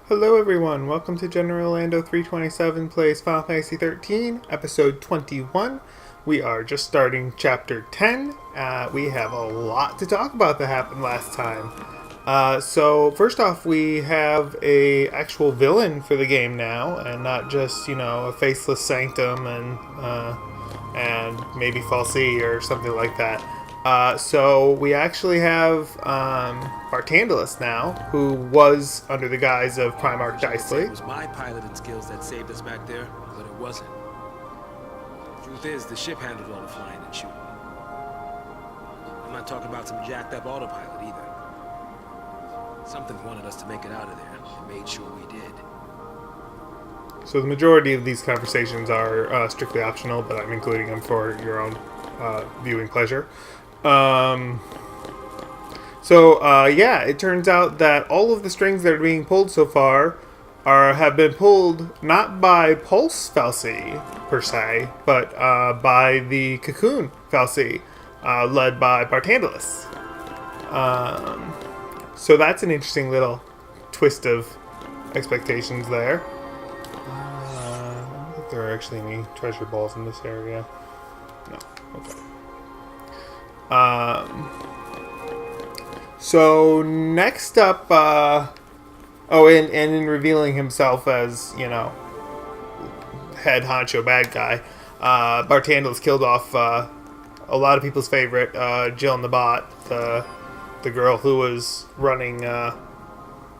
Hello everyone, welcome to General Orlando 327 Plays Final Fantasy XIII, Episode 21. We are just starting Chapter 10. We have a lot to talk about that happened last time. So first off, we have a actual villain for the game now, and not just, a faceless sanctum and maybe Falsey or something like that. So we actually have Bartandalus now, who was under the guise of Primarch Dicely. It was my piloting skills that saved us back there, but it wasn't. Truth is, the ship handled all the flying and shooting. I'm not talking about some jacked up autopilot either. Something wanted us to make it out of there, and made sure we did. So the majority of these conversations are strictly optional, but I'm including them for your own viewing pleasure. It turns out that all of the strings that are being pulled so far have been pulled not by Pulse Falsey, per se, but by the Cocoon Falsey, led by Bartandalus. So that's an interesting little twist of expectations there. I don't think there are actually any treasure balls in this area. No. Okay. So next up, and in revealing himself as, head honcho bad guy, Bartandalus killed off a lot of people's favorite, Jill and the Bot, the girl who was running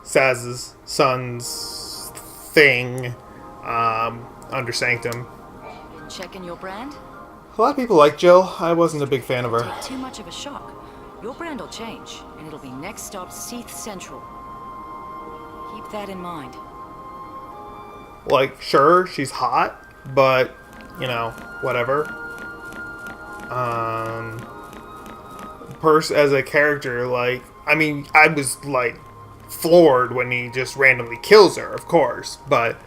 Saz's son's thing under Sanctum. Checking your brand? A lot of people like Jill. I wasn't a big fan of her. Take too much of a shock. Your brand will change, and it'll be next stop Seath Central. Keep that in mind. Like, sure, she's hot, but, whatever. As a character, I was, floored when he just randomly kills her, of course, but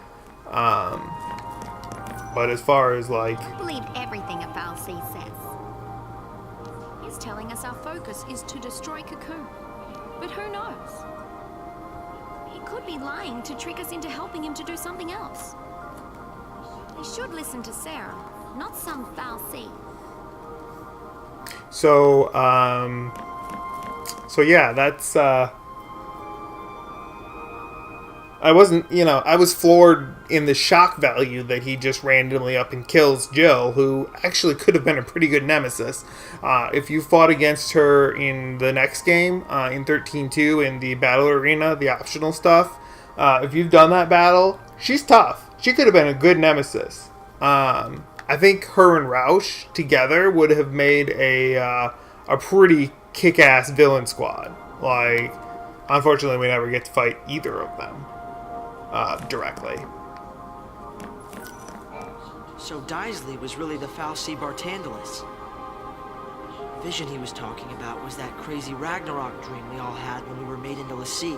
as far as, Don't believe everything a Falsey says. He's telling us our focus is to destroy Cocoon. But who knows? He could be lying to trick us into helping him to do something else. We should listen to Sarah, not some Falsey. So yeah, that's, I was floored in the shock value that he just randomly up and kills Jill, who actually could have been a pretty good nemesis. If you fought against her in the next game, in 13-2, in the battle arena, the optional stuff, if you've done that battle, she's tough. She could have been a good nemesis. I think her and Roush together would have made a pretty kick-ass villain squad. Unfortunately, we never get to fight either of them directly. So Dicely was really the Falsey Bartandalus. The vision he was talking about was that crazy Ragnarok dream we all had when we were made into l'Cie.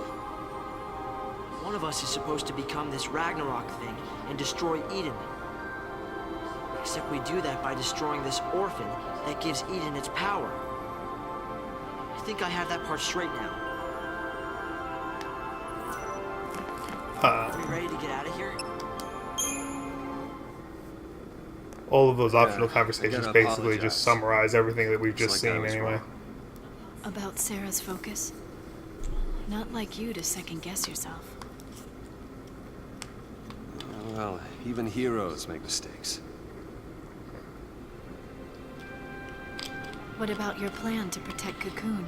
One of us is supposed to become this Ragnarok thing and destroy Eden. Except we do that by destroying this orphan that gives Eden its power. I think I have that part straight now. Are we ready to get out of here? All of those optional conversations basically just summarize everything that we've just seen anyway. About Sarah's focus? Not like you to second guess yourself. Well, even heroes make mistakes. What about your plan to protect Cocoon?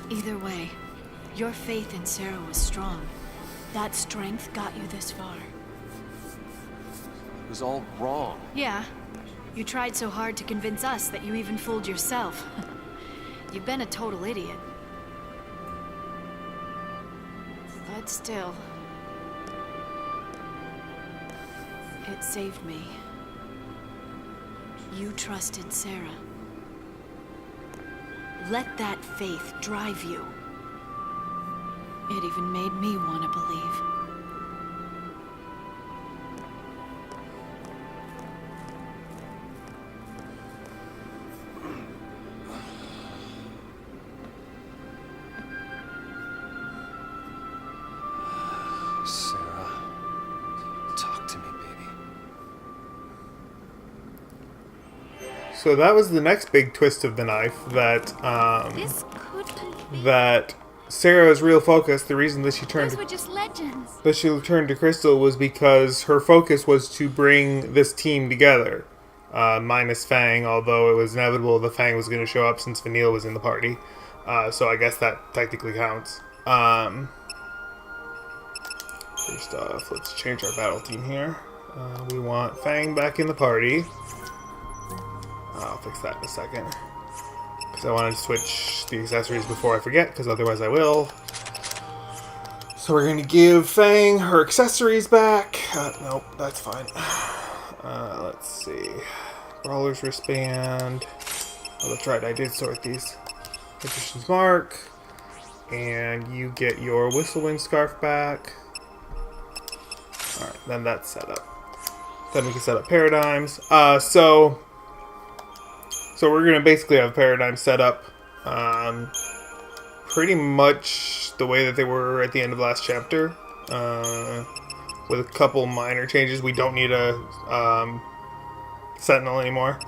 Either way, your faith in Sarah was strong. That strength got you this far. It was all wrong. Yeah. You tried so hard to convince us that you even fooled yourself. You've been a total idiot. But still, it saved me. You trusted Sarah. Let that faith drive you. It even made me want to believe. So that was the next big twist of the knife, that This couldn't be. that Sarah's real focus, the reason that she turned Those were just legends. to Crystal was because her focus was to bring this team together. Minus Fang, although it was inevitable that Fang was going to show up since Vanille was in the party. So I guess that technically counts. First off, let's change our battle team here. We want Fang back in the party. I'll fix that in a second. Because I wanted to switch the accessories before I forget, because otherwise I will. So we're going to give Fang her accessories back. Nope, that's fine. Let's see. Brawler's wristband. Oh, that's right, I did sort these. Magician's mark. And you get your Whistlewind scarf back. Alright, then that's set up. Then we can set up paradigms. So we're going to basically have paradigms set up pretty much the way that they were at the end of last chapter. With a couple minor changes. We don't need a Sentinel anymore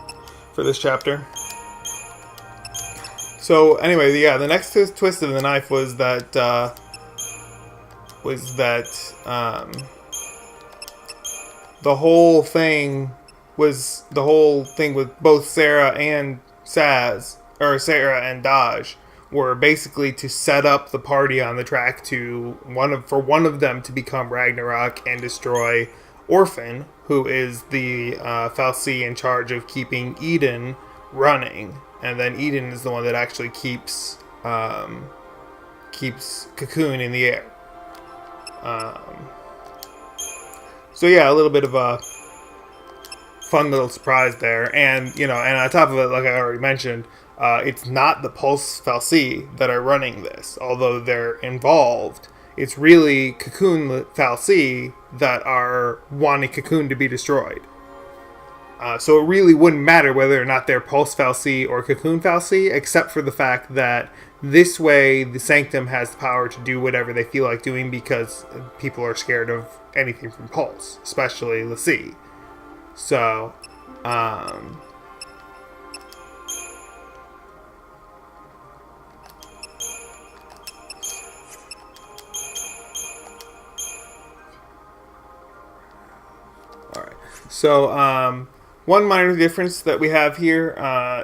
for this chapter. So anyway, yeah, the next twist of the knife was that the whole thing with both Sarah and Sarah and Dodge were basically to set up the party on the track for one of them to become Ragnarok and destroy Orphan, who is the fal'Cie in charge of keeping Eden running, and then Eden is the one that actually keeps Cocoon in the air. So yeah, a little bit of a fun little surprise there, and on top of it, like I already mentioned, it's not the Pulse fal'Cie that are running this, although they're involved. It's really Cocoon fal'Cie that are wanting Cocoon to be destroyed. So it really wouldn't matter whether or not they're Pulse fal'Cie or Cocoon fal'Cie, except for the fact that this way the Sanctum has the power to do whatever they feel like doing, because people are scared of anything from Pulse, especially l'Cie. So, alright. So, one minor difference that we have here,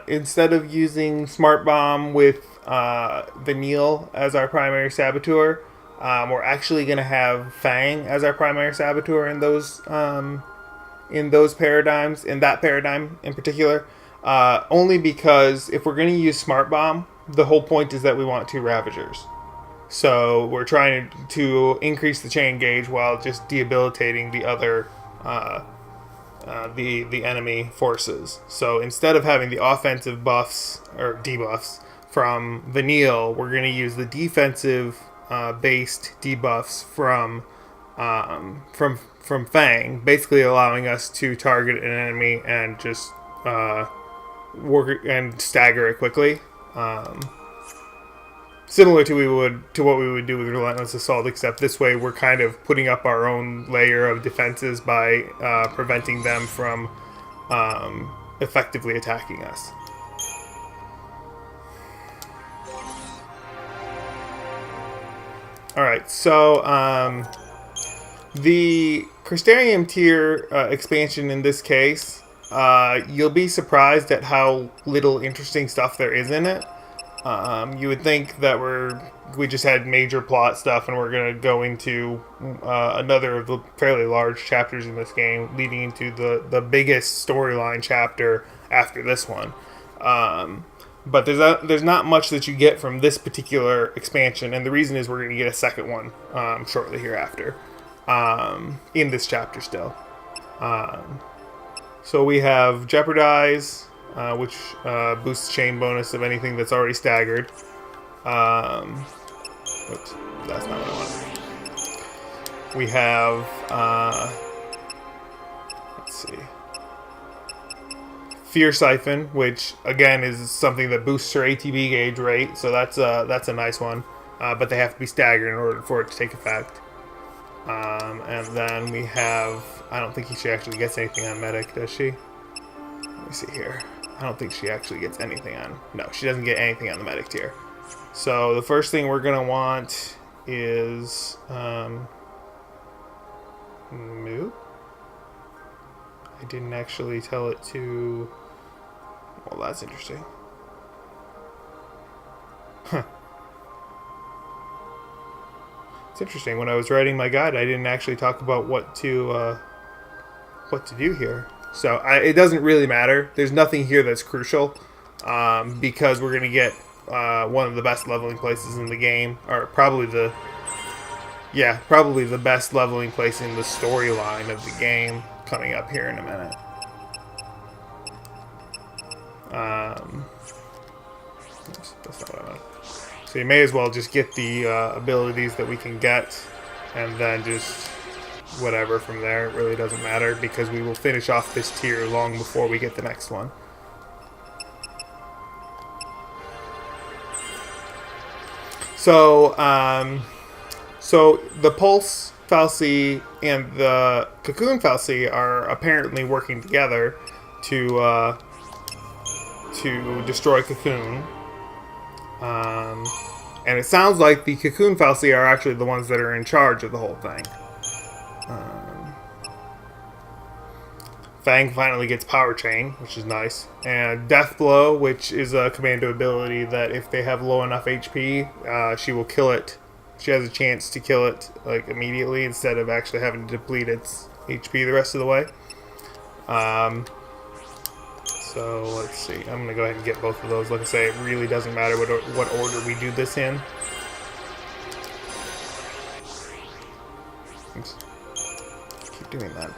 instead of using Smart Bomb with Vanille as our primary saboteur, we're actually going to have Fang as our primary saboteur in those paradigms, in that paradigm in particular. Only because if we're going to use Smart Bomb, the whole point is that we want 2 Ravagers. So we're trying to increase the chain gauge while just debilitating the other the enemy forces. So instead of having the offensive buffs or debuffs from Vanille, we're going to use the defensive based debuffs from Fang, basically allowing us to target an enemy and just work and stagger it quickly. Similar to what we would do with Relentless Assault, except this way we're kind of putting up our own layer of defenses by preventing them from effectively attacking us. Alright, so the Crystarium tier expansion in this case, you'll be surprised at how little interesting stuff there is in it. You would think that we just had major plot stuff and we're going to go into another of the fairly large chapters in this game, leading into the biggest storyline chapter after this one. But there's not much that you get from this particular expansion, and the reason is we're going to get a second one shortly hereafter in this chapter still. So we have Jeopardize, which boosts chain bonus of anything that's already staggered. Oops, that's not what I wanted. We have, let's see, Fear Siphon, which again is something that boosts her ATB gauge rate, so that's a nice one. But they have to be staggered in order for it to take effect. And then we have, I don't think she actually gets anything on Medic, does she? Let me see here. I don't think she actually gets anything on. No, she doesn't get anything on the medic tier. So the first thing we're gonna want is move. I didn't actually tell it to. Well, that's interesting. Huh. It's interesting. When I was writing my guide, I didn't actually talk about what to do here. So it doesn't really matter. There's nothing here that's crucial because we're gonna get one of the best leveling places in the game, or probably the best leveling place in the storyline of the game coming up here in a minute. Oops, that's not what I want. So you may as well just get the abilities that we can get, and then just whatever from there. It really doesn't matter because we will finish off this tier long before we get the next one. So, so the Pulse Fal'Cie and the Cocoon Fal'Cie are apparently working together to destroy Cocoon. And it sounds like the Cocoon Fal'Cie are actually the ones that are in charge of the whole thing. Fang finally gets Power Chain, which is nice. And Death Blow, which is a commando ability that if they have low enough HP, she will kill it. She has a chance to kill it like immediately instead of actually having to deplete its HP the rest of the way. So let's see. I'm going to go ahead and get both of those. Like I say, it really doesn't matter what order we do this in. Oops. Keep doing that.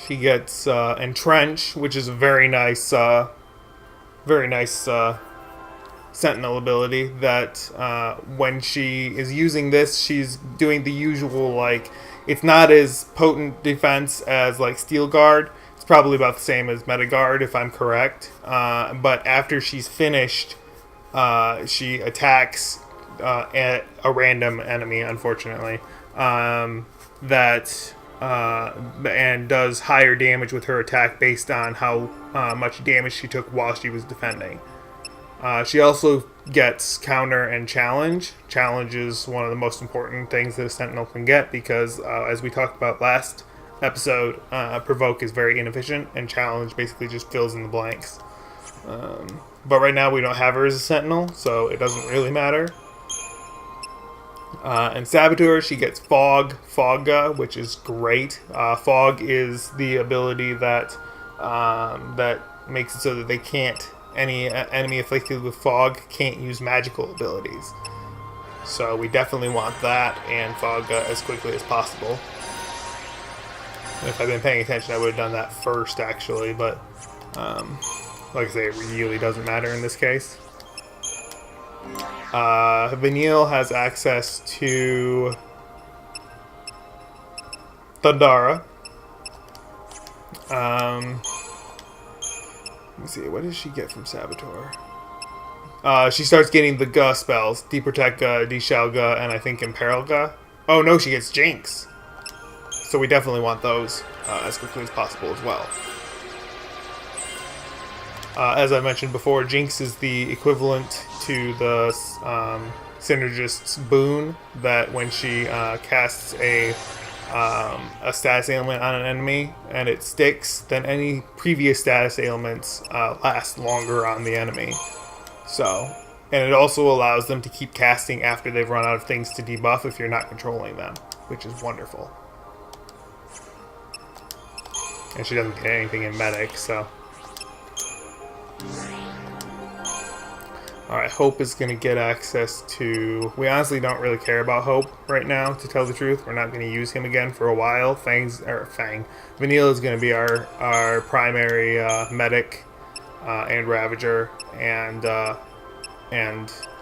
She gets Entrench, which is a very nice Sentinel ability that when she is using this, she's doing the usual, like, it's not as potent defense as like Steel Guard. It's probably about the same as Meta Guard if I'm correct. But after she's finished, she attacks at a random enemy, unfortunately, and does higher damage with her attack based on how much damage she took while she was defending. She also gets Counter and Challenge. Challenge is one of the most important things that a Sentinel can get because, as we talked about last episode, Provoke is very inefficient, and Challenge basically just fills in the blanks. But right now we don't have her as a Sentinel, so it doesn't really matter. And Saboteur, she gets Fogga, which is great. Fog is the ability that makes it so that they can't. Any enemy afflicted with fog can't use magical abilities. So we definitely want that and fog as quickly as possible. And if I'd been paying attention, I would have done that first, actually. But, like I say, it really doesn't matter in this case. Vanille has access to Thundara. Let me see, what does she get from Saboteur? She starts getting the Ga spells. Deprotect Ga, Deshell Ga, and I think Imperil Ga. Oh no, she gets Jinx. So we definitely want those as quickly as possible as well. As I mentioned before, Jinx is the equivalent to the Synergist's boon, that when she casts a status ailment on an enemy and it sticks, then any previous status ailments last longer on the enemy. So, and it also allows them to keep casting after they've run out of things to debuff if you're not controlling them, which is wonderful. And she doesn't get anything in Medic, so. Alright, Hope is going to get access to... We honestly don't really care about Hope right now, to tell the truth. We're not going to use him again for a while. Fang. Vanille is going to be our primary medic and Ravager, and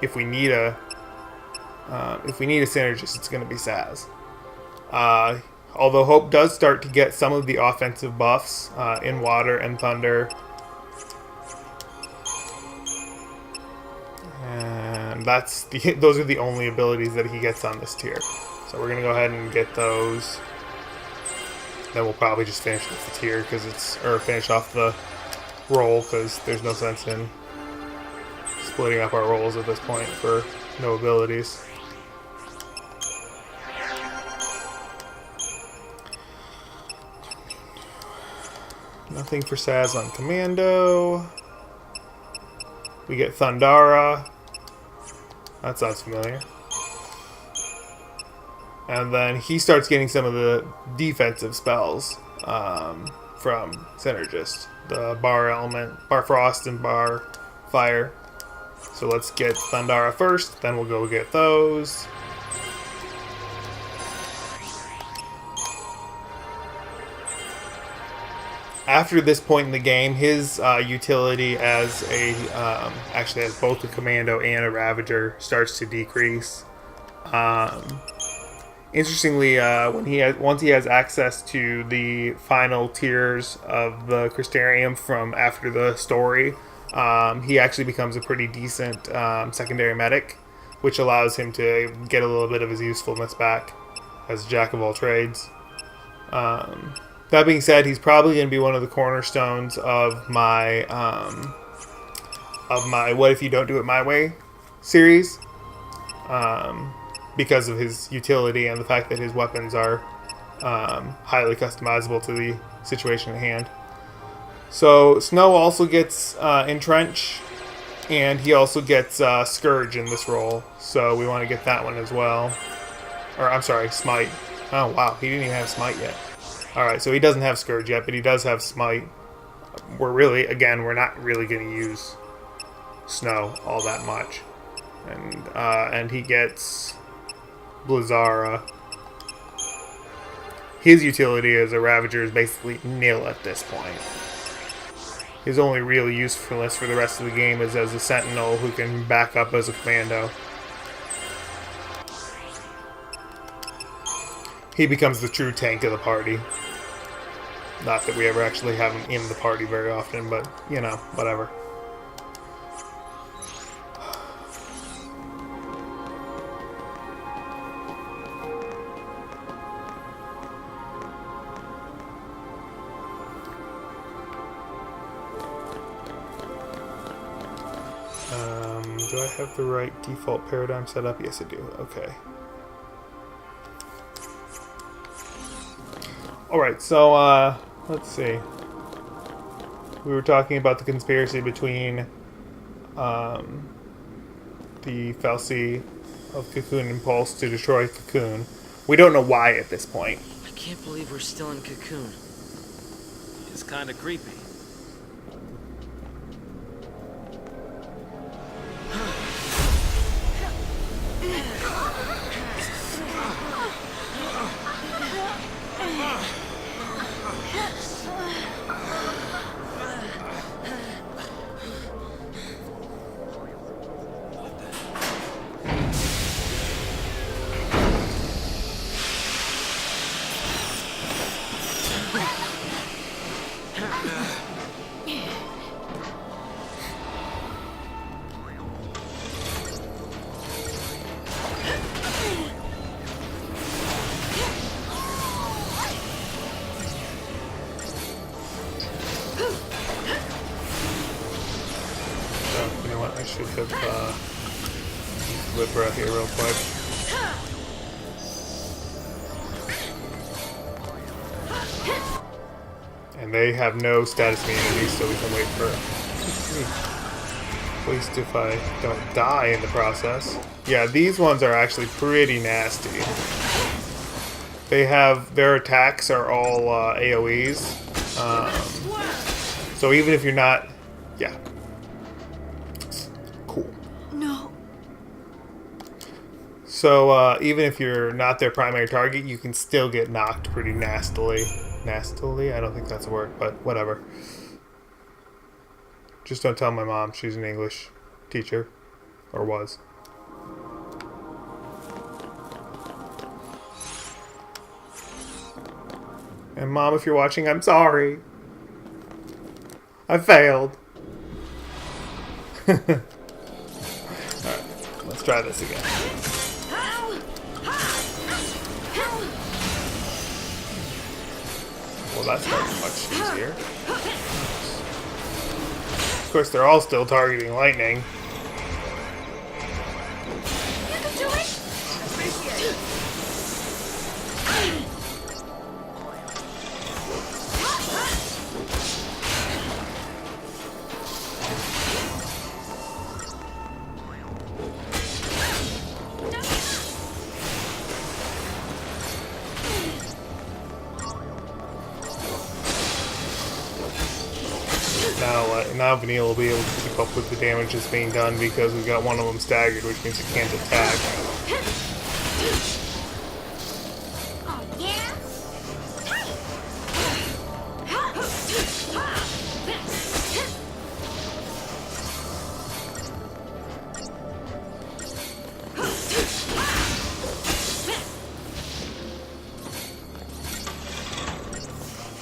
if we need a synergist, it's going to be Saz. Although Hope does start to get some of the offensive buffs in Water and Thunder. And those are the only abilities that he gets on this tier. So we're going to go ahead and get those. Then we'll probably just finish off the tier or finish off the roll because there's no sense in splitting up our rolls at this point for no abilities. Nothing for Saz on Commando. We get Thundara. That sounds familiar. And then he starts getting some of the defensive spells from Synergist. The Bar Element, Bar Frost, and Bar Fire. So let's get Thundara first, then we'll go get those. After this point in the game, his utility as actually as both a Commando and a Ravager starts to decrease. Interestingly, once he has access to the final tiers of the Crystarium from after the story, he actually becomes a pretty decent secondary medic, which allows him to get a little bit of his usefulness back as a jack of all trades. That being said, he's probably going to be one of the cornerstones of my What If You Don't Do It My Way series, because of his utility and the fact that his weapons are highly customizable to the situation at hand. So Snow also gets Entrench, and he also gets Scourge in this role, so we want to get that one as well. Or, I'm sorry, Smite. Oh wow, he didn't even have Smite yet. Alright, so he doesn't have Scourge yet, but he does have Smite. We're not really going to use Snow all that much. And he gets Blizzara. His utility as a Ravager is basically nil at this point. His only real usefulness for the rest of the game is as a Sentinel who can back up as a Commando. He becomes the true tank of the party. Not that we ever actually have him in the party very often, but, you know, whatever. Do I have the right default paradigm set up? Yes, I do. Okay. Alright, so, let's see. We were talking about the conspiracy between the fal'Cie of Cocoon and Pulse to destroy Cocoon. We don't know why at this point. I can't believe we're still in Cocoon. It's kind of creepy. You know what? I should have lived breath here real quick. And they have no status immunity, so we can wait for at least if I don't die in the process. Yeah, these ones are actually pretty nasty. They have their attacks are all AoEs, so even if you're not, yeah, cool. No. So even if you're not their primary target, you can still get knocked pretty nastily. Nastily? I don't think that's a word, but whatever. Just don't tell my mom. She's an English teacher, or was. And Mom, if you're watching, I'm sorry. I failed. Alright, let's try this again. Well, that's not much easier. Of course, they're all still targeting lightning. Now Vanille will be able to keep up with the damage that's being done because we've got one of them staggered, which means it can't attack. Oh, yeah?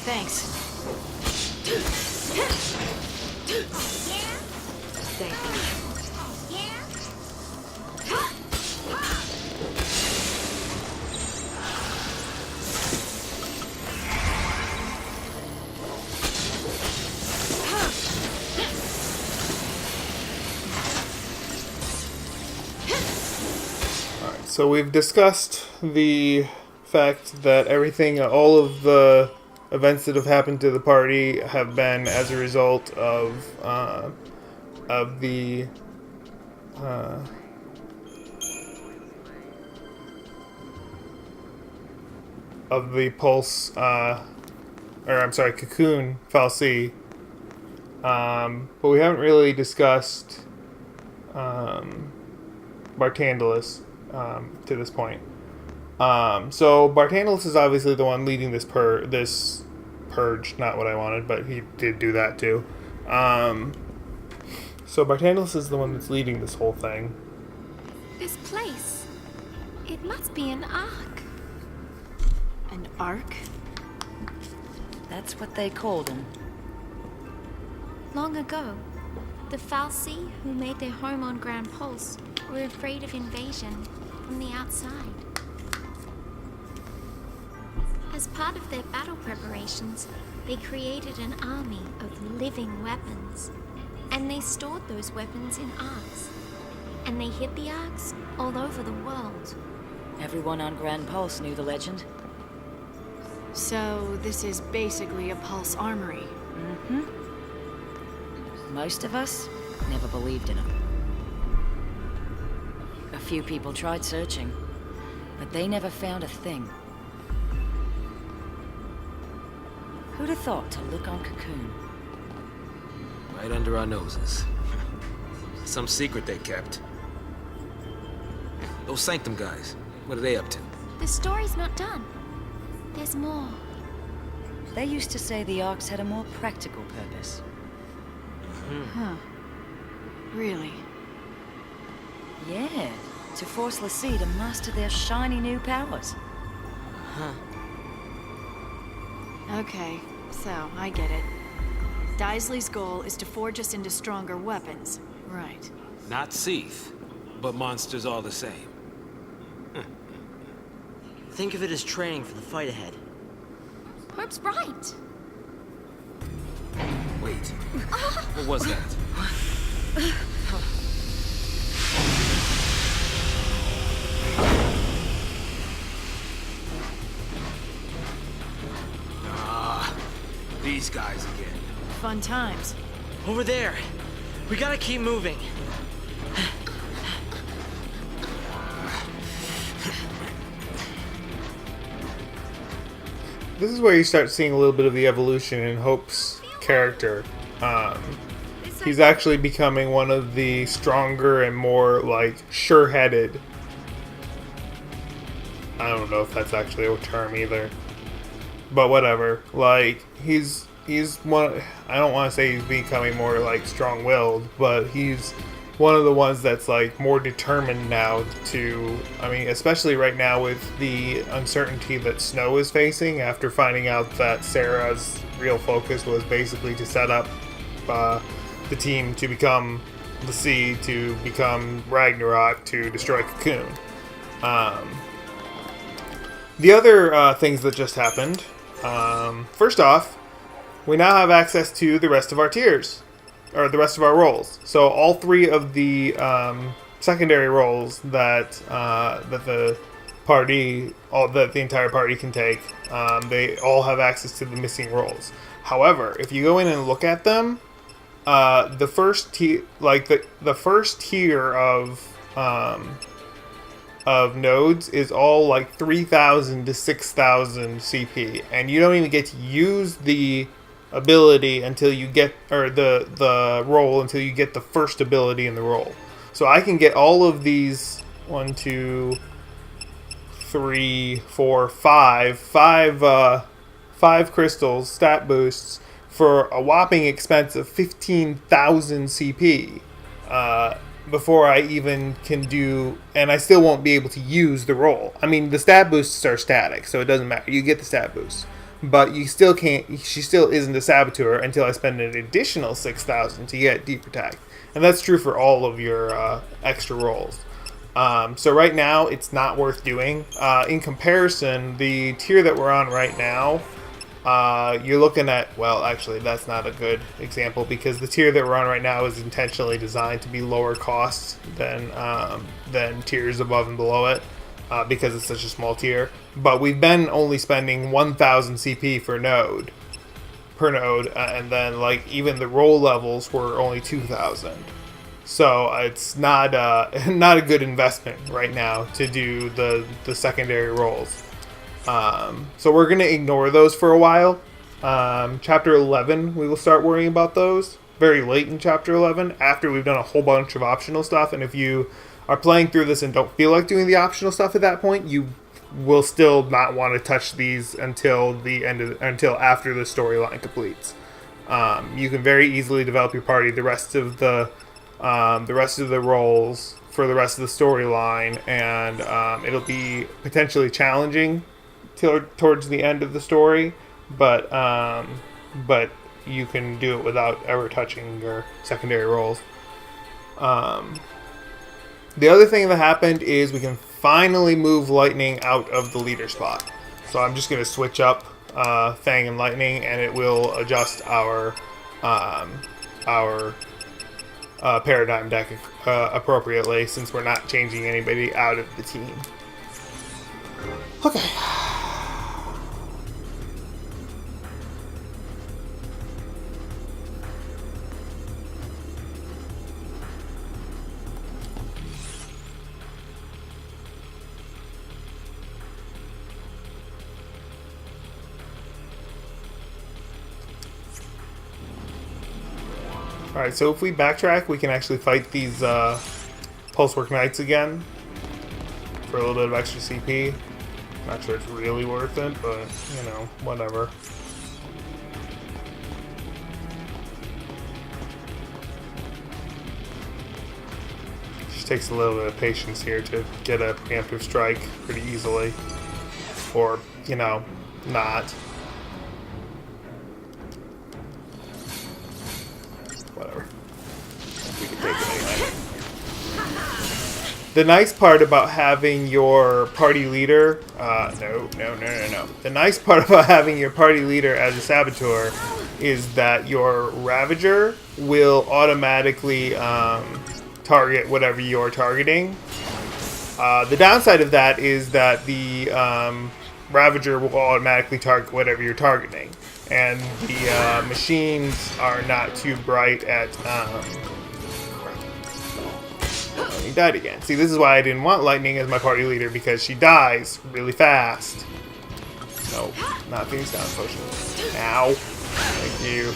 Thanks. Thank you. So we've discussed the fact that all of the events that have happened to the party have been as a result of the pulse, cocoon fal'Cie. But we haven't really discussed Bartandalus to this point. So Bartandalus is obviously the one leading this purge. Not what I wanted, but he did do that too. So Bartandalus is the one that's leading this whole thing. This place. It must be an ark. An ark? That's what they called him. Long ago, the fal'Cie who made their home on Grand Pulse were afraid of invasion from the outside. As part of their battle preparations, they created an army of living weapons. And they stored those weapons in arks. And they hid the arks all over the world. Everyone on Grand Pulse knew the legend. So this is basically a Pulse armory. Mm-hmm. Most of us never believed in it. A few people tried searching, but they never found a thing. Who'd have thought to look on Cocoon? Right under our noses. Some secret they kept. Those Sanctum guys, what are they up to? The story's not done. There's more. They used to say the Arks had a more practical purpose. Huh. Really? Yeah, to force l'Cie to master their shiny new powers. Huh. Okay, so I get it. Daisley's goal is to forge us into stronger weapons. Right. Not Seath, but monsters all the same. Think of it as training for the fight ahead. Herb's right. Wait, what was that? These guys again. Fun times. Over there! We gotta keep moving. This is where you start seeing a little bit of the evolution in Hope's character. He's actually becoming one of the stronger and more, sure-headed. I don't know if that's actually a term either. But whatever. He's one... I don't want to say he's becoming more, strong-willed, but he's one of the ones that's, more determined now to... I mean, especially right now with the uncertainty that Snow is facing after finding out that Sarah's real focus was basically to set up the team to become l'Cie, to become Ragnarok, to destroy Cocoon. The other things that just happened First off, we now have access to the rest of our tiers, or the rest of our roles. So all 3 of the secondary roles that that the entire party can take, they all have access to the missing roles. However, if you go in and look at them, the first tier, like the first tier of nodes is all like 3,000 to 6,000 CP, and you don't even get to use the ability until you get, or the role, until you get the first ability in the role. So I can get all of these 1, 2, 3, 4, 5 crystals, stat boosts, for a whopping expense of 15,000 CP before I even can do, and I still won't be able to use the roll. I mean, the stat boosts are static, so it doesn't matter. You get the stat boosts, but you still can't. She still isn't a saboteur until I spend an additional 6,000 to get deep protect, and that's true for all of your extra rolls. So right now, it's not worth doing. In comparison, the tier that we're on right now, you're looking at, well, actually, that's not a good example, because the tier that we're on right now is intentionally designed to be lower cost than tiers above and below it, because it's such a small tier. But we've been only spending 1,000 CP per node, and then like even the roll levels were only 2,000. So it's not not a good investment right now to do the secondary roles. So we're going to ignore those for a while. Chapter 11, we will start worrying about those very late in Chapter 11, after we've done a whole bunch of optional stuff. And if you are playing through this and don't feel like doing the optional stuff at that point, you will still not want to touch these until until after the storyline completes. You can very easily develop your party, the rest of the roles for the rest of the storyline, and it'll be potentially challenging towards the end of the story, but you can do it without ever touching your secondary roles. The other thing that happened is we can finally move Lightning out of the leader spot. So I'm just going to switch up Fang and Lightning, and it will adjust our paradigm deck appropriately, since we're not changing anybody out of the team. Okay. Alright, so if we backtrack, we can actually fight these Pulsework Knights again for a little bit of extra CP. Not sure it's really worth it, but, you know, whatever. Just takes a little bit of patience here to get a preemptive strike pretty easily. Or, you know, not. Whatever. We can take it anyway. The nice part about having your party leader, no. The nice part about having your party leader as a saboteur is that your Ravager will automatically target whatever you're targeting. The downside of that is that the Ravager will automatically target whatever you're targeting. And the machines are not too bright at... he died again. See, this is why I didn't want Lightning as my party leader, because she dies really fast. Nope, not Phoenix Down Potion. Ow. Thank you.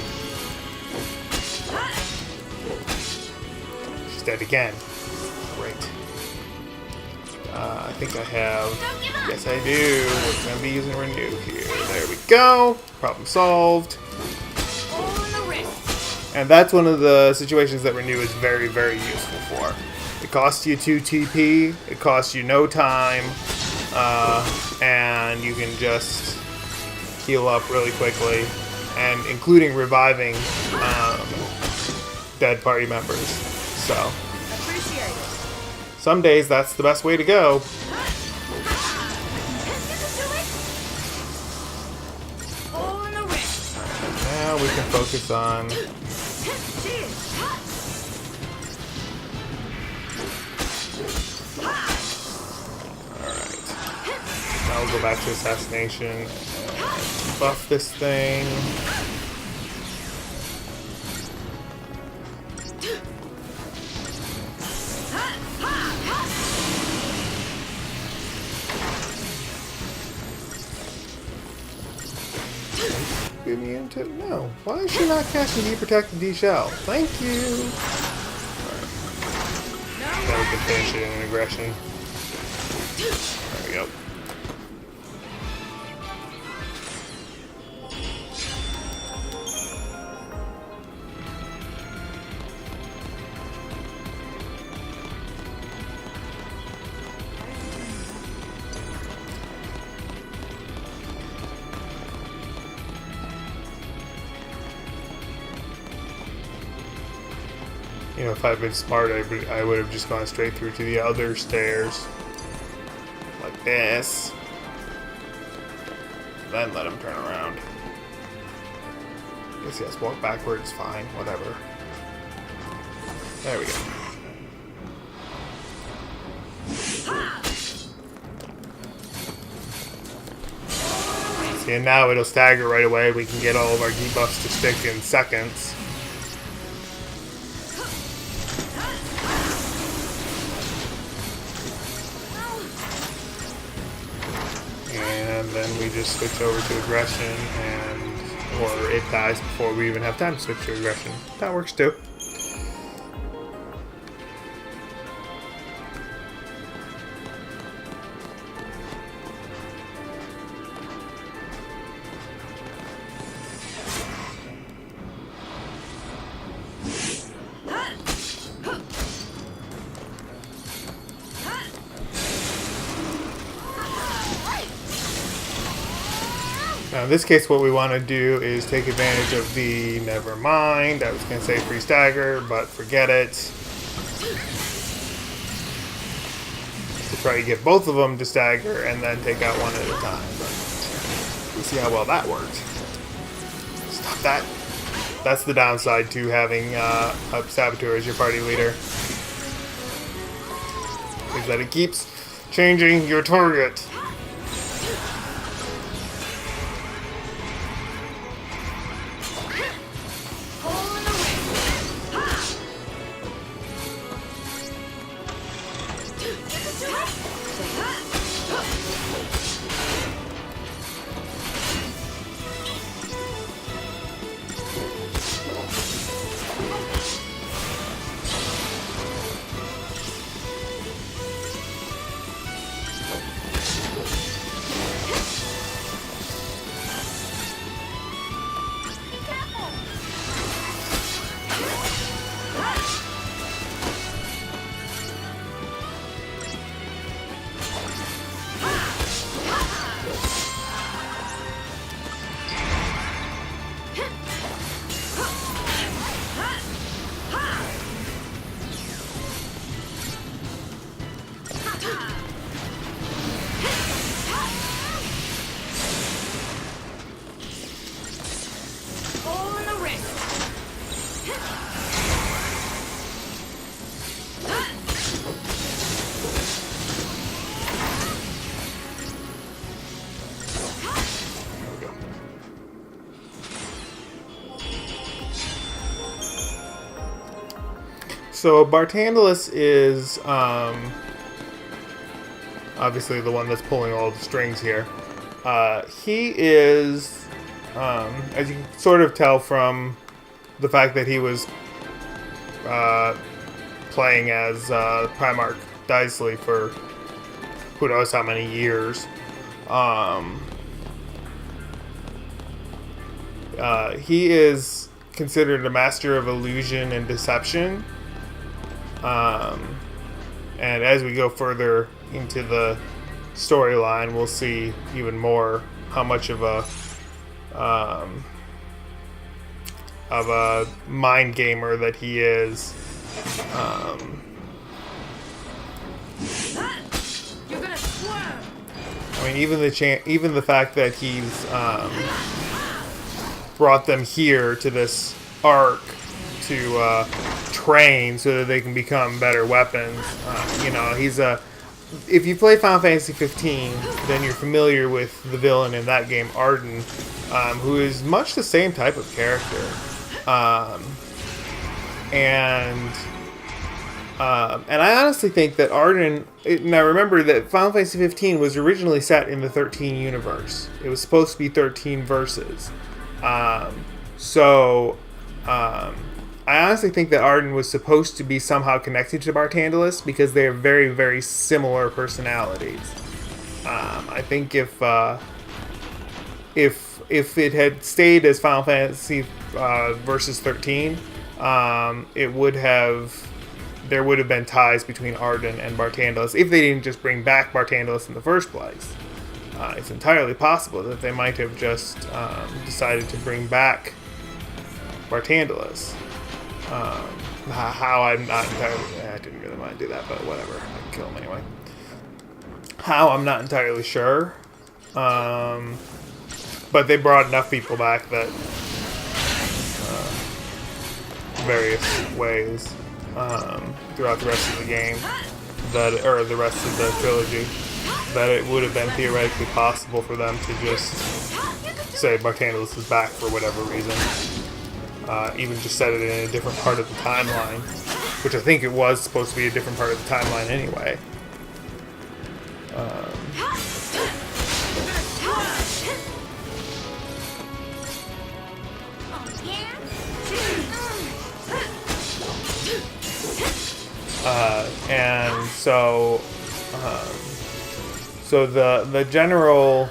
She's dead again. Great. I think I have... Yes, I do. We're going to be using Renew here. There we go. Problem solved. And that's one of the situations that Renew is very, very useful for. It costs you 2 TP, it costs you no time, and you can just heal up really quickly, and including reviving dead party members. So, some days that's the best way to go. we can focus on. Alright. Now we'll go back to assassination. Buff this thing. Immune to no. Why is she not casting D-Protect and D-Shell? Thank you. Alright. Now we can finish it in aggression. There we go. You know, if I'd been smart, I would have just gone straight through to the other stairs. Like this. Then let him turn around. Guess yes, walk backwards, fine, whatever. There we go. See, and now it'll stagger right away. We can get all of our debuffs to stick in seconds. And then we just switch over to aggression, or it dies before we even have time to switch to aggression. That works too. Now in this case what we want to do is take advantage of the never mind. I was going to say free stagger, but forget it. To try to get both of them to stagger and then take out one at a time. But we'll see how well that worked. Stop that. That's the downside to having a Saboteur as your party leader. Is that it keeps changing your target. So Bartandalus is obviously the one that's pulling all the strings here. He is, as you can sort of tell from the fact that he was playing as Primarch Daisley for who knows how many years. He is considered a master of illusion and deception. And as we go further into the storyline, we'll see even more how much of a mind gamer that he is. You're gonna swerve. I mean, even the fact that he's brought them here to this arc to train so that they can become better weapons. He's a. If you play Final Fantasy XIII, then you're familiar with the villain in that game, Arden, who is much the same type of character. And I honestly think that Arden. Now remember that Final Fantasy XV was originally set in the 13 universe. It was supposed to be 13 verses. I honestly think that Arden was supposed to be somehow connected to Bartandalus because they have very, very similar personalities. I think if it had stayed as Final Fantasy versus 13, there would have been ties between Arden and Bartandalus if they didn't just bring back Bartandalus in the first place. It's entirely possible that they might have just decided to bring back Bartandalus. How I'm not entirely... I didn't really want to do that, but whatever. I can kill him anyway. How I'm not entirely sure. But they brought enough people back that... various ways throughout the rest of the game, or the rest of the trilogy, that it would have been theoretically possible for them to just say Bartandalus is back for whatever reason. Even just set it in a different part of the timeline, which I think it was supposed to be a different part of the timeline anyway. And so the general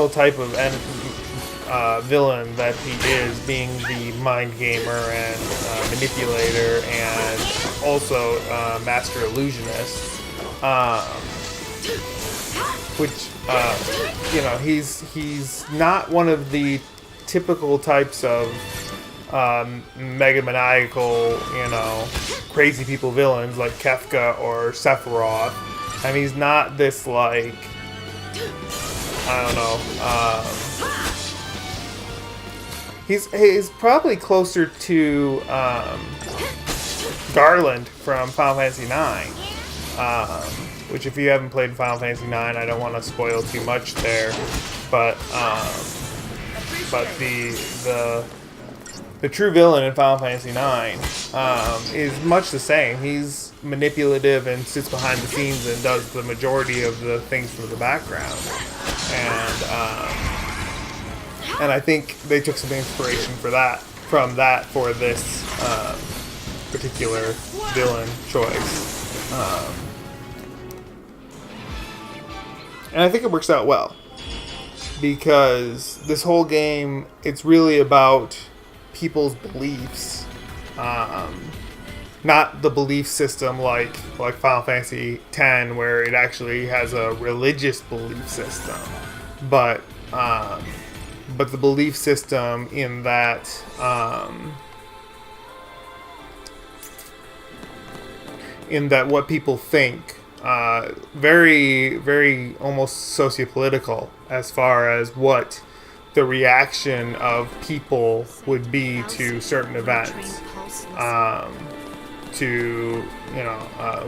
type of villain that he is, being the mind gamer and manipulator and also master illusionist, which he's not one of the typical types of mega maniacal, crazy people villains like Kefka or Sephiroth. And he's not this, like, I don't know, he's probably closer to Garland from Final Fantasy IX, which if you haven't played Final Fantasy IX, I don't want to spoil too much there, but the true villain in Final Fantasy IX is much the same. He's manipulative and sits behind the scenes and does the majority of the things from the background. And I think they took some inspiration from that for this particular villain choice. And I think it works out well. Because this whole game, it's really about people's beliefs, not the belief system like Final Fantasy X, where it actually has a religious belief system, but the belief system in that what people think, very, very almost sociopolitical as far as what the reaction of people would be to certain events.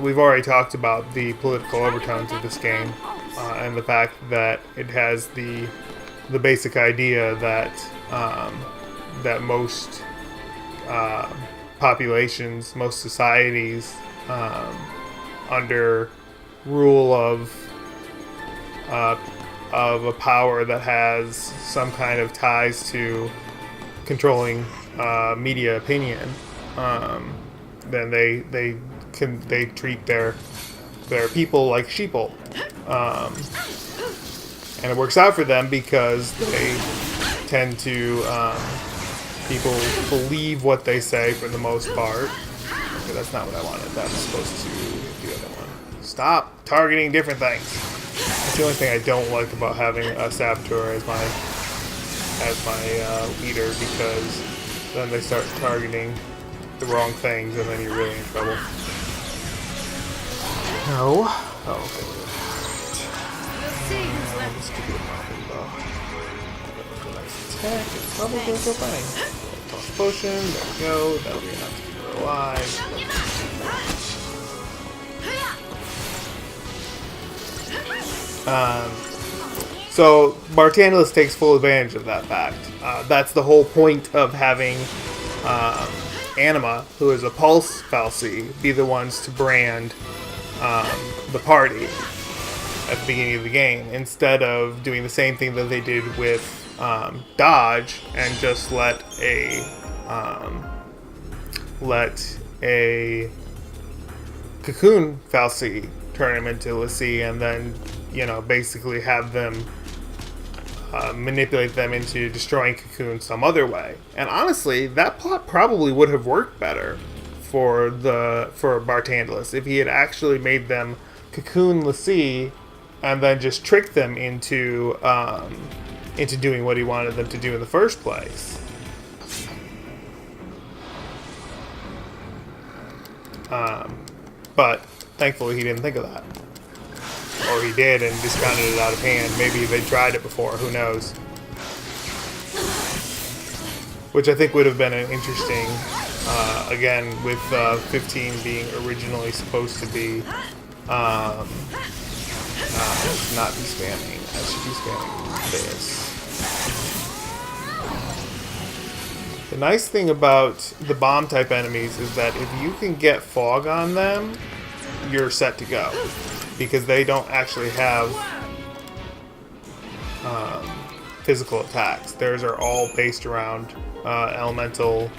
We've already talked about the political overtones of this game, and the fact that it has the basic idea that that most populations, most societies, under rule of a power that has some kind of ties to controlling media opinion, then they treat their people like sheeple, and it works out for them because they tend to people believe what they say for the most part. Okay, that's not what I wanted. That was supposed to be the other one. Stop targeting different things. That's the only thing I don't like about having a saboteur as my leader, because then they start targeting the wrong things and then you're really in trouble. No. Oh, okay. Let's keep it moving though. attack is probably going to go fine. Toss potion, there we go. That'll be enough to keep her alive. So Bartandalus takes full advantage of that fact. That's the whole point of having Anima, who is a pulse fal'Cie, be the ones to brand the party at the beginning of the game, instead of doing the same thing that they did with Dodge and just let a Cocoon fal'Cie turn him into l'Cie, and then basically have them manipulate them into destroying Cocoon some other way. And honestly, that plot probably would have worked better for Bartandalus if he had actually made them Cocoon l'Cie and then just tricked them into doing what he wanted them to do in the first place. But thankfully he didn't think of that. Or he did and discounted it out of hand. Maybe they tried it before, who knows. Which I think would have been an interesting, again, with 15 being originally supposed to be, not be spamming. I should be spamming this. The nice thing about the bomb type enemies is that if you can get fog on them, you're set to go. Because they don't actually have physical attacks. Theirs are all based around elemental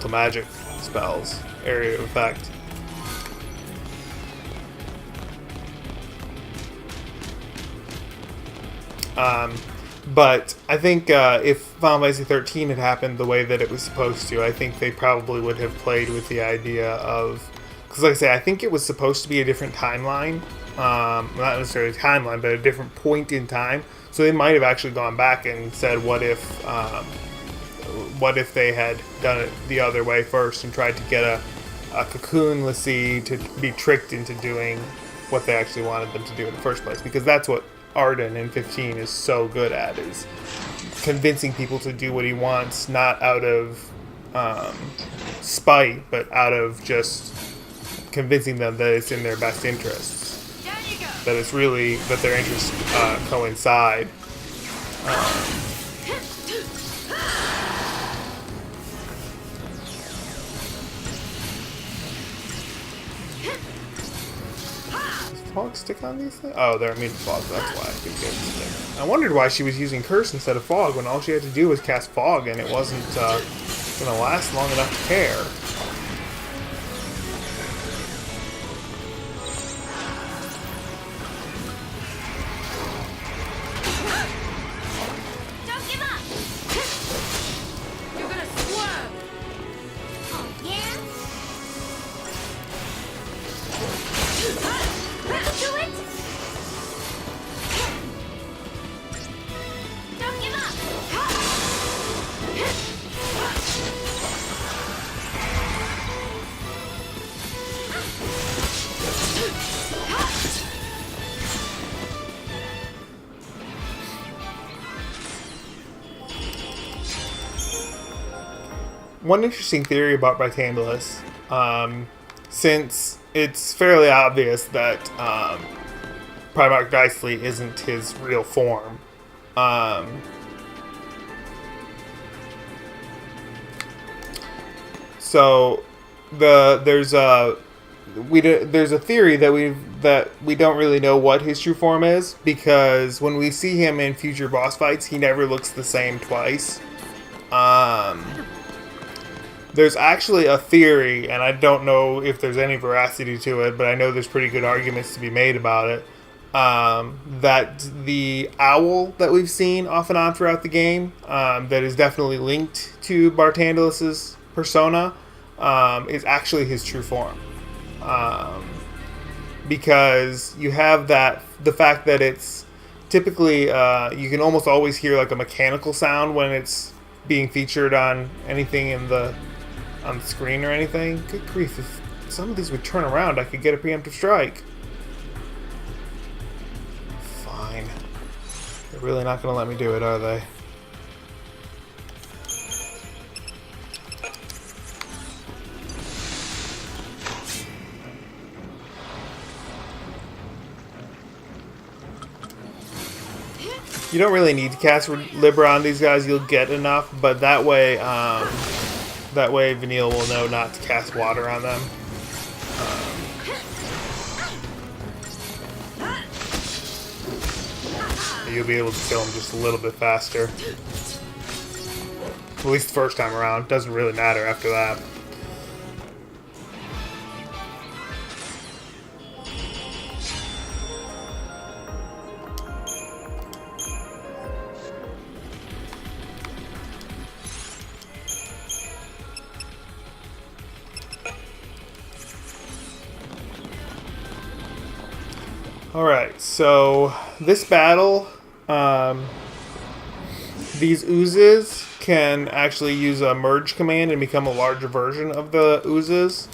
magic spells, area of effect. But I think if Final Fantasy XIII had happened the way that it was supposed to, I think they probably would have played with the idea of... Because like I say, I think it was supposed to be a different timeline. Not necessarily a timeline, but a different point in time. So they might have actually gone back and said, what if they had done it the other way first and tried to get a Cocoon l'Cie to be tricked into doing what they actually wanted them to do in the first place. Because that's what Arden in 15 is so good at, is convincing people to do what he wants, not out of spite, but out of just convincing them that it's in their best interests. That it's really, that their interests coincide. Does fog stick on these things? Oh, they're immune to fog, that's why I think they stick. I wondered why she was using Curse instead of Fog when all she had to do was cast Fog and it wasn't going to last long enough to care. One interesting theory about Bartandalus, since it's fairly obvious that Primarch Dicely isn't his real form, so there's a theory that we don't really know what his true form is, because when we see him in future boss fights, he never looks the same twice. There's actually a theory, and I don't know if there's any veracity to it, but I know there's pretty good arguments to be made about it, that the owl that we've seen off and on throughout the game, that is definitely linked to Bartandalus's persona, is actually his true form. Because you have the fact that it's typically, you can almost always hear like a mechanical sound when it's being featured on anything on the screen or anything. Good grief, if some of these would turn around, I could get a preemptive strike. Fine. There really not gonna let me do it, are they? You don't really need to cast Libra on these guys. You'll get enough, but that way Vanille will know not to cast water on them. You'll be able to kill them just a little bit faster. At least the first time around. Doesn't really matter after that. Alright, so this battle, these oozes can actually use a merge command and become a larger version of the oozes.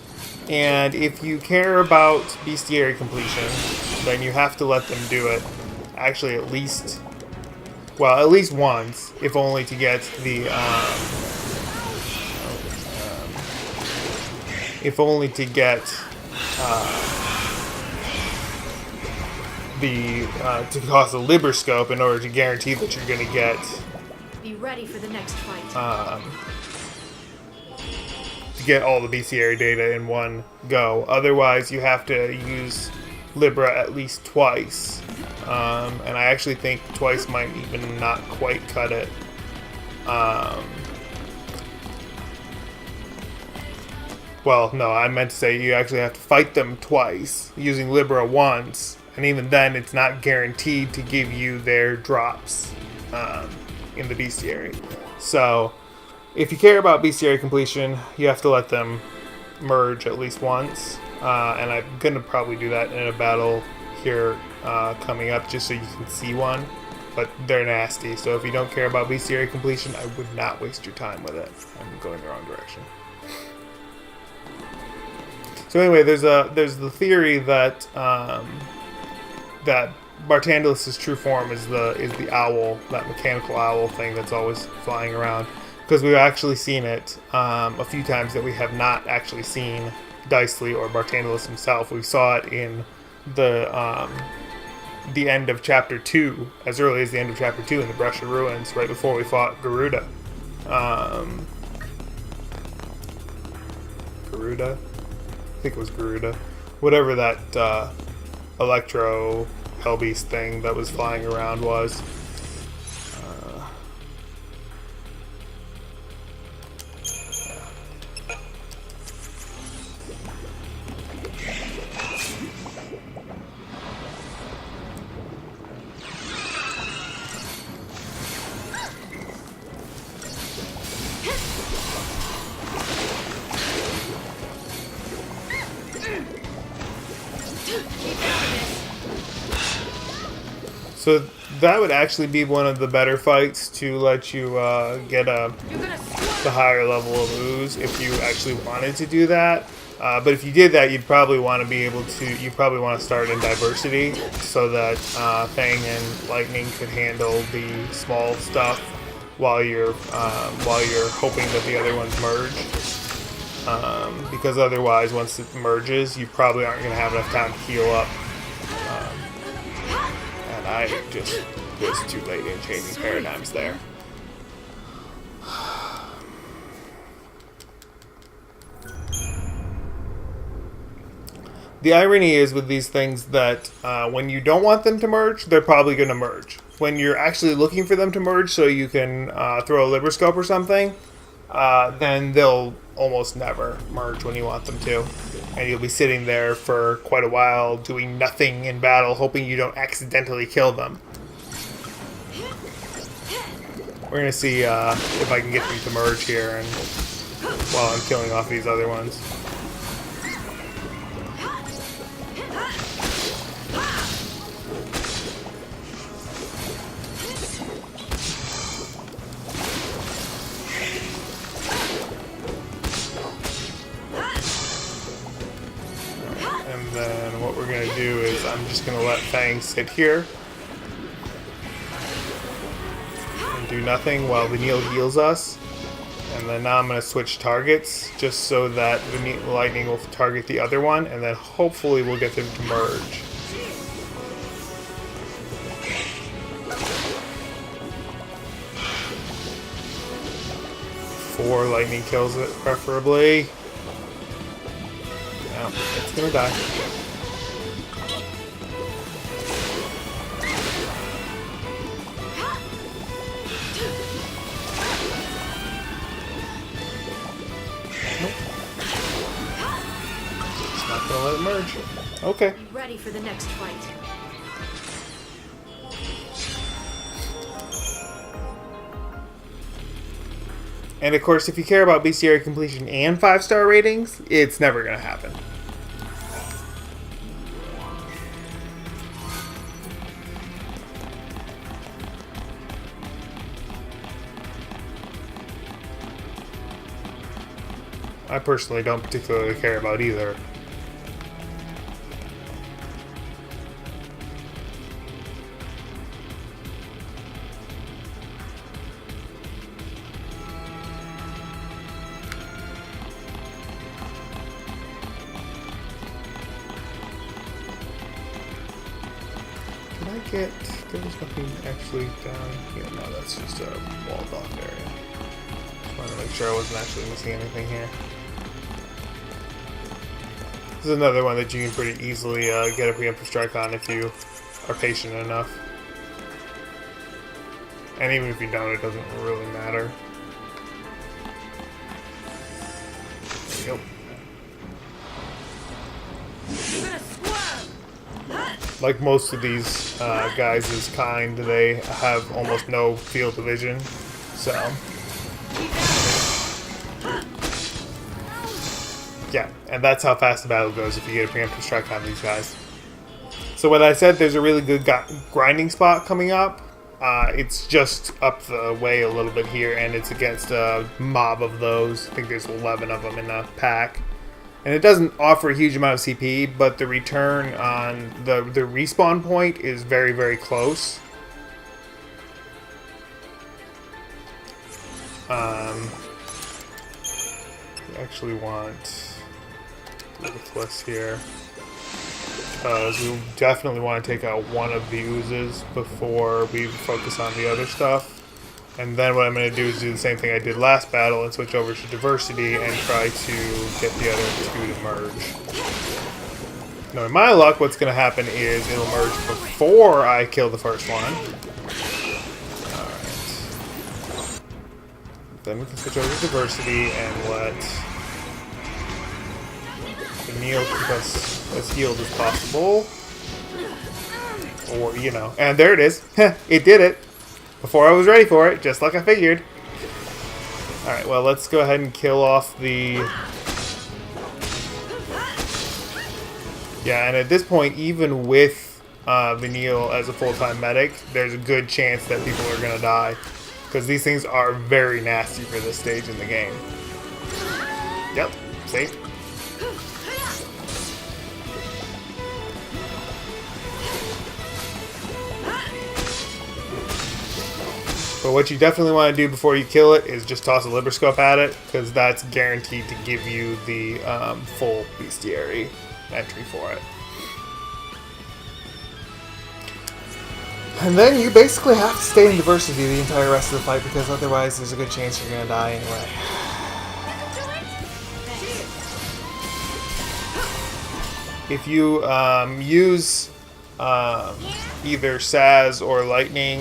And if you care about bestiary completion, then you have to let them do it. Actually, at least once, if only to get the, to cause a Liberscope in order to guarantee that you're going to get Be ready for the next fight. to get all the bestiary data in one go. Otherwise, you have to use Libra at least twice, and I actually think twice might even not quite cut it. Well, no, I meant to say you actually have to fight them twice using Libra once. And even then, it's not guaranteed to give you their drops in the bestiary. So, if you care about bestiary completion, you have to let them merge at least once. And I'm going to probably do that in a battle here coming up just so you can see one. But they're nasty, so if you don't care about bestiary completion, I would not waste your time with it. I'm going the wrong direction. So anyway, there's the theory that that Bartandalus' true form is the owl, that mechanical owl thing that's always flying around. Because we've actually seen it a few times that we have not actually seen Dicely or Bartandalus himself. We saw it in the end of Chapter 2, as early as the end of Chapter 2 in the Brush of Ruins, right before we fought Garuda. Garuda? I think it was Garuda. Whatever that Electro Hellbeast thing that was flying around was. So that would actually be one of the better fights to let you get the higher level of ooze if you actually wanted to do that. But if you did that, you'd probably want to be able to. You probably want to start in diversity so that Fang and Lightning could handle the small stuff while you're hoping that the other ones merge. Because otherwise, once it merges, you probably aren't going to have enough time to heal up. And I just was too late in changing paradigms there. The irony is with these things that when you don't want them to merge, they're probably going to merge. When you're actually looking for them to merge so you can throw a Liberscope or something, then they'll almost never merge when you want them to. And you'll be sitting there for quite a while doing nothing in battle, hoping you don't accidentally kill them. We're going to see if I can get them to merge here and while I'm killing off these other ones. And then what we're going to do is I'm just going to let Fang sit here. do nothing while Vanille heals us. And then now I'm going to switch targets just so that the lightning will target the other one, and then hopefully we'll get them to merge. Four lightning kills it, preferably. No, it's gonna die. Nope. It's not gonna let it merge. Okay. Ready for the next fight. And of course, if you care about bestiary completion and 5-star ratings, it's never going to happen. I personally don't particularly care about either. There's nothing actually down here. No, that's just a walled off area. Just wanted to make sure I wasn't actually missing anything here. This is another one that you can pretty easily get a preemptive strike on if you are patient enough. And even if you don't, it doesn't really matter. There you go. Like most of these guys' kind, they have almost no field of vision, so yeah, and that's how fast the battle goes if you get a preemptive strike on these guys. So when I said there's a really good grinding spot coming up, it's just up the way a little bit here, and it's against a mob of those. I think there's 11 of them in the pack. And it doesn't offer a huge amount of CP, but the return on the respawn point is very, very close. We actually want Limitless here, because we definitely want to take out one of the oozes before we focus on the other stuff. And then what I'm going to do is do the same thing I did last battle and switch over to Diversity and try to get the other two to merge. Now, in my luck, what's going to happen is it'll merge before I kill the first one. Alright. Then we can switch over to Diversity and let Neil keep us as healed as possible. Or, you know. And there it is. It did it. Before I was ready for it, just like I figured. Alright, well, let's go ahead and kill off the... Yeah, and at this point, even with Vanille as a full-time medic, there's a good chance that people are going to die. Because these things are very nasty for this stage in the game. Yep, see? But what you definitely want to do before you kill it is just toss a Liberscope at it, because that's guaranteed to give you the full bestiary entry for it. And then you basically have to stay in Diversity the entire rest of the fight, because otherwise there's a good chance you're going to die anyway. If you use either Saz or Lightning,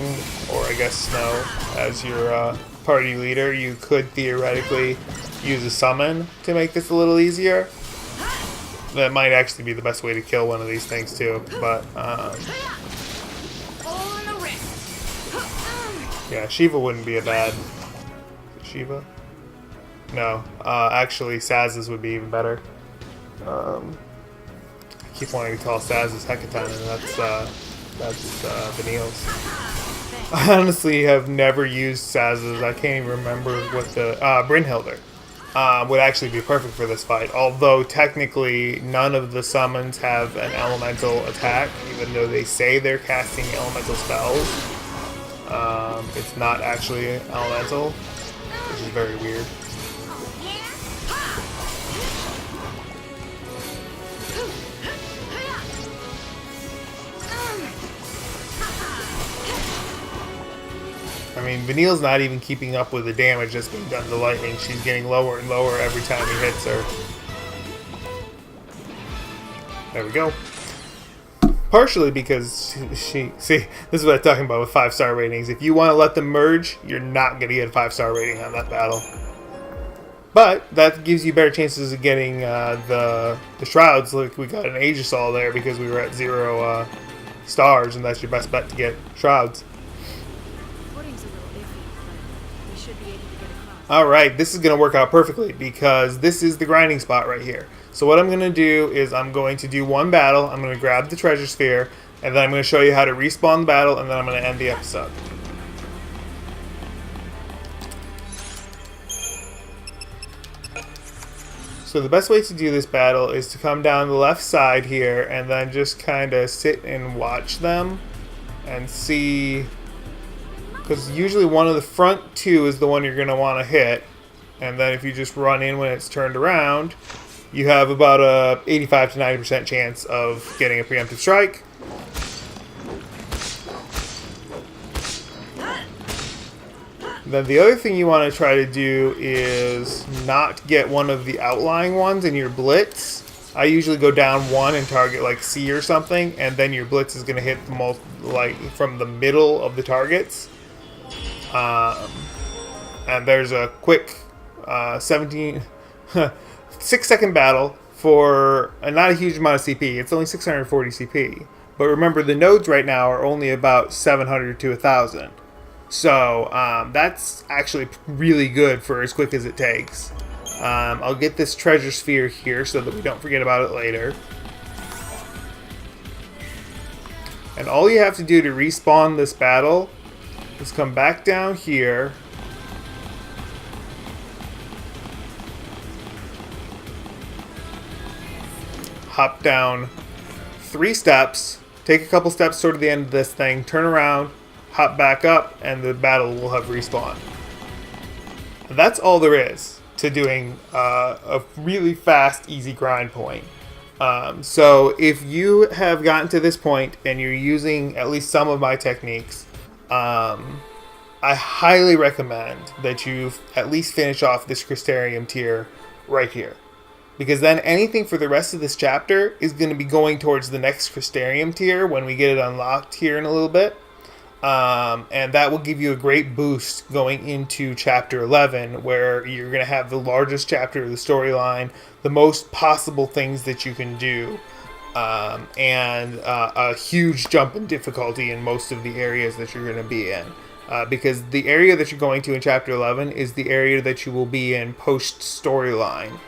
or I guess Snow, as your party leader, you could theoretically use a summon to make this a little easier. That might actually be the best way to kill one of these things too, but yeah, Shiva wouldn't be a bad... Shiva? No, actually Saz's would be even better. I keep wanting to call Saz's Hecaton, and that's Vanille's. I honestly have never used Saz's. I can't even remember what the... Brynhildr would actually be perfect for this fight, although technically none of the summons have an elemental attack, even though they say they're casting elemental spells. It's not actually elemental, which is very weird. I mean, Vanille's not even keeping up with the damage that's being done to Lightning. She's getting lower and lower every time he hits her. There we go. Partially because see, this is what I'm talking about with 5-star ratings. If you want to let them merge, you're not going to get a 5-star rating on that battle. But that gives you better chances of getting the shrouds. Like we got an Aegisol there because we were at 0 stars, and that's your best bet to get shrouds. Alright, this is going to work out perfectly because this is the grinding spot right here. So what I'm going to do is I'm going to do one battle, I'm going to grab the treasure sphere, and then I'm going to show you how to respawn the battle, and then I'm going to end the episode. So the best way to do this battle is to come down the left side here and then just kind of sit and watch them and see... Because usually one of the front two is the one you're going to want to hit. And then if you just run in when it's turned around, you have about a 85 to 90% chance of getting a preemptive strike. Then the other thing you want to try to do is not get one of the outlying ones in your blitz. I usually go down one and target like C or something, and then your blitz is going to hit the like from the middle of the targets. And there's a quick 6-second battle for not a huge amount of CP. It's only 640 CP. But remember, the nodes right now are only about 700 to 1,000. So that's actually really good for as quick as it takes. I'll get this treasure sphere here so that we don't forget about it later. And all you have to do to respawn this battle is come back down here. Hop down 3 steps, take a couple steps toward the end of this thing, turn around, hop back up, and the battle will have respawned. And that's all there is to doing a really fast, easy grind point. So if you have gotten to this point and you're using at least some of my techniques, I highly recommend that you at least finish off this Crystarium tier right here. Because then anything for the rest of this chapter is going to be going towards the next Crystarium tier when we get it unlocked here in a little bit. And that will give you a great boost going into Chapter 11, where you're going to have the largest chapter of the storyline, the most possible things that you can do, and a huge jump in difficulty in most of the areas that you're going to be in. Because the area that you're going to in Chapter 11 is the area that you will be in post-storyline.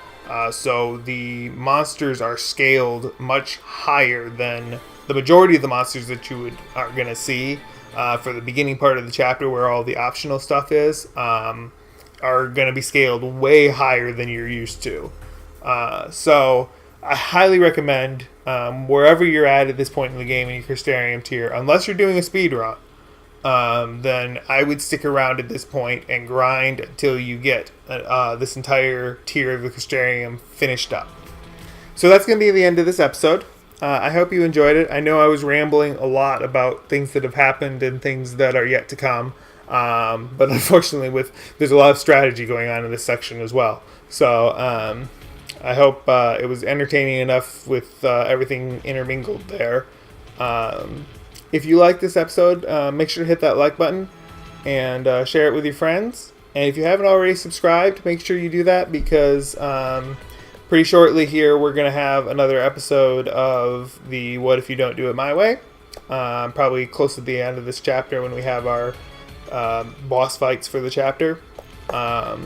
So the monsters are scaled much higher than the majority of the monsters that you are going to see for the beginning part of the chapter, where all the optional stuff is, are going to be scaled way higher than you're used to. So I highly recommend, wherever you're at this point in the game in your Crystarium tier, unless you're doing a speed run, then I would stick around at this point and grind until you get this entire tier of the Crystarium finished up. So that's going to be the end of this episode. I hope you enjoyed it. I know I was rambling a lot about things that have happened and things that are yet to come. But unfortunately, there's a lot of strategy going on in this section as well. So I hope it was entertaining enough with everything intermingled there. If you like this episode, make sure to hit that like button and share it with your friends. And if you haven't already subscribed, make sure you do that, because pretty shortly here we're going to have another episode of the What If You Don't Do It My Way. Probably close to the end of this chapter when we have our boss fights for the chapter. I'll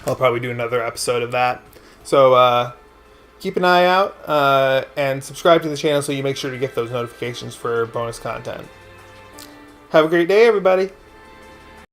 probably do another episode of that. So keep an eye out and subscribe to the channel so you make sure to get those notifications for bonus content. Have a great day, everybody.